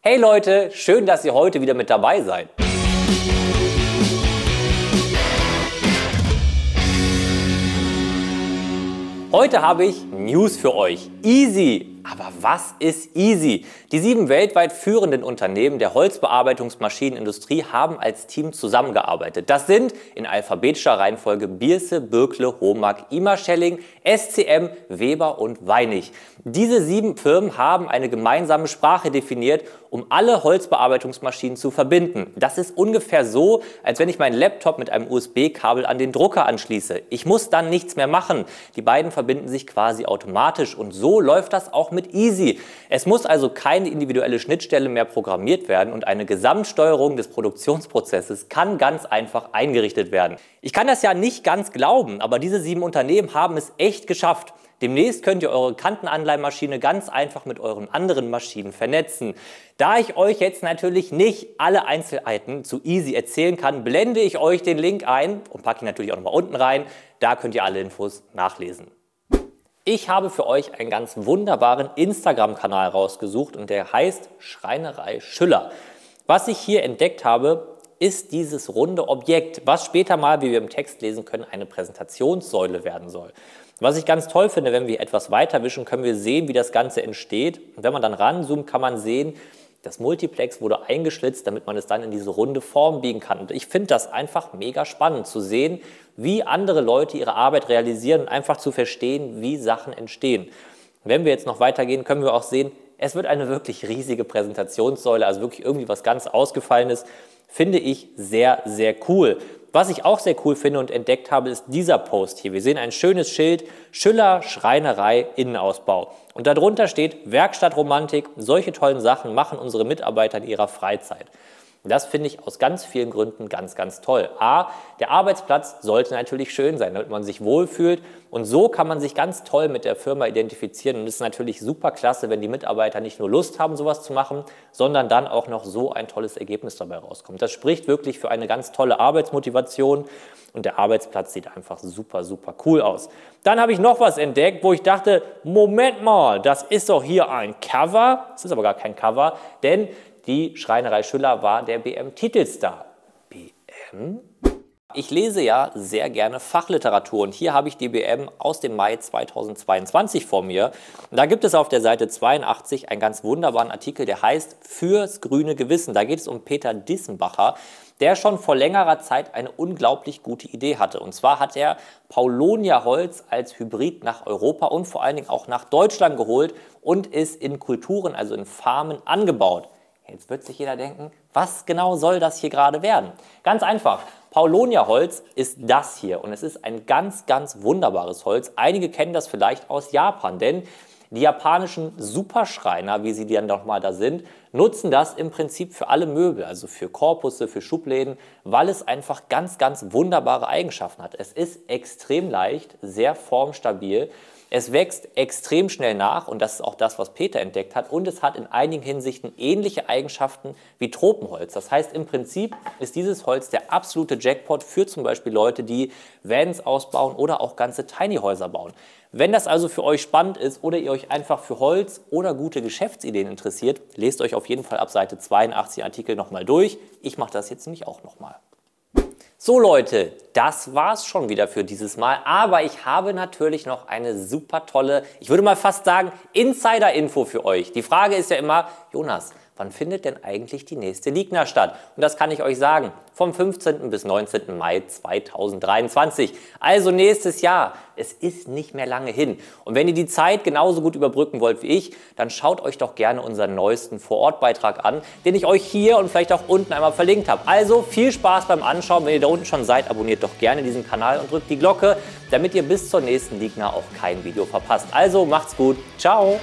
Hey Leute, schön, dass ihr heute wieder mit dabei seid. Heute habe ich News für euch. Easy! Aber was ist Easy? Die 7 weltweit führenden Unternehmen der Holzbearbeitungsmaschinenindustrie haben als Team zusammengearbeitet. Das sind in alphabetischer Reihenfolge Beerse, Bürkle, Homag, Imerschelling, SCM, Weber und Weinig. Diese 7 Firmen haben eine gemeinsame Sprache definiert, um alle Holzbearbeitungsmaschinen zu verbinden. Das ist ungefähr so, als wenn ich meinen Laptop mit einem USB-Kabel an den Drucker anschließe. Ich muss dann nichts mehr machen. Die beiden verbinden sich quasi automatisch und so läuft das auch mit Easy. Es muss also keine individuelle Schnittstelle mehr programmiert werden und eine Gesamtsteuerung des Produktionsprozesses kann ganz einfach eingerichtet werden. Ich kann das ja nicht ganz glauben, aber diese 7 Unternehmen haben es echt geschafft. Demnächst könnt ihr eure Kantenanleihmaschine ganz einfach mit euren anderen Maschinen vernetzen. Da ich euch jetzt natürlich nicht alle Einzelheiten zu Easy erzählen kann, blende ich euch den Link ein und packe ihn natürlich auch nochmal unten rein. Da könnt ihr alle Infos nachlesen. Ich habe für euch einen ganz wunderbaren Instagram-Kanal rausgesucht und der heißt Schreinerei Schüller. Was ich hier entdeckt habe, ist dieses runde Objekt, was später mal, wie wir im Text lesen können, eine Präsentationssäule werden soll. Was ich ganz toll finde, wenn wir etwas weiterwischen, können wir sehen, wie das Ganze entsteht. Und wenn man dann ranzoomt, kann man sehen, das Multiplex wurde eingeschlitzt, damit man es dann in diese runde Form biegen kann. Und ich finde das einfach mega spannend zu sehen, wie andere Leute ihre Arbeit realisieren und einfach zu verstehen, wie Sachen entstehen. Wenn wir jetzt noch weitergehen, können wir auch sehen, es wird eine wirklich riesige Präsentationssäule, also wirklich irgendwie was ganz Ausgefallenes, finde ich sehr, sehr cool. Was ich auch sehr cool finde und entdeckt habe, ist dieser Post hier. Wir sehen ein schönes Schild, Schüller Schreinerei Innenausbau. Und darunter steht Werkstattromantik. Solche tollen Sachen machen unsere Mitarbeiter in ihrer Freizeit. Das finde ich aus ganz vielen Gründen ganz, ganz toll. A, der Arbeitsplatz sollte natürlich schön sein, damit man sich wohlfühlt. Und so kann man sich ganz toll mit der Firma identifizieren. Und es ist natürlich super klasse, wenn die Mitarbeiter nicht nur Lust haben, sowas zu machen, sondern dann auch noch so ein tolles Ergebnis dabei rauskommt. Das spricht wirklich für eine ganz tolle Arbeitsmotivation. Und der Arbeitsplatz sieht einfach super, super cool aus. Dann habe ich noch was entdeckt, wo ich dachte, Moment mal, das ist doch hier ein Cover. Es ist aber gar kein Cover, denn die Schreinerei Schüller war der BM-Titelstar. BM? Ich lese ja sehr gerne Fachliteratur und hier habe ich die BM aus dem Mai 2022 vor mir. Und da gibt es auf der Seite 82 einen ganz wunderbaren Artikel, der heißt Fürs grüne Gewissen. Da geht es um Peter Dissenbacher, der schon vor längerer Zeit eine unglaublich gute Idee hatte. Und zwar hat er Paulownia-Holz als Hybrid nach Europa und vor allen Dingen auch nach Deutschland geholt und ist in Kulturen, also in Farmen, angebaut. Jetzt wird sich jeder denken, was genau soll das hier gerade werden? Ganz einfach, Paulownia-Holz ist das hier und es ist ein ganz, ganz wunderbares Holz. Einige kennen das vielleicht aus Japan, denn die japanischen Superschreiner, wie sie dann nochmal da sind, nutzen das im Prinzip für alle Möbel, also für Korpusse, für Schubläden, weil es einfach ganz, ganz wunderbare Eigenschaften hat. Es ist extrem leicht, sehr formstabil. Es wächst extrem schnell nach und das ist auch das, was Peter entdeckt hat. Und es hat in einigen Hinsichten ähnliche Eigenschaften wie Tropenholz. Das heißt, im Prinzip ist dieses Holz der absolute Jackpot für zum Beispiel Leute, die Vans ausbauen oder auch ganze Tiny-Häuser bauen. Wenn das also für euch spannend ist oder ihr euch einfach für Holz oder gute Geschäftsideen interessiert, lest euch auf jeden Fall ab Seite 82 Artikel nochmal durch. Ich mache das jetzt nämlich auch nochmal. So Leute, das war's schon wieder für dieses Mal, aber ich habe natürlich noch eine super tolle, ich würde mal fast sagen, Insider-Info für euch. Die Frage ist ja immer, Jonas, wann findet denn eigentlich die nächste Ligna statt? Und das kann ich euch sagen, vom 15. bis 19. Mai 2023. Also nächstes Jahr. Es ist nicht mehr lange hin. Und wenn ihr die Zeit genauso gut überbrücken wollt wie ich, dann schaut euch doch gerne unseren neuesten Vorortbeitrag an, den ich euch hier und vielleicht auch unten einmal verlinkt habe. Also viel Spaß beim Anschauen. Wenn ihr da unten schon seid, abonniert doch gerne diesen Kanal und drückt die Glocke, damit ihr bis zur nächsten Ligna auch kein Video verpasst. Also macht's gut. Ciao.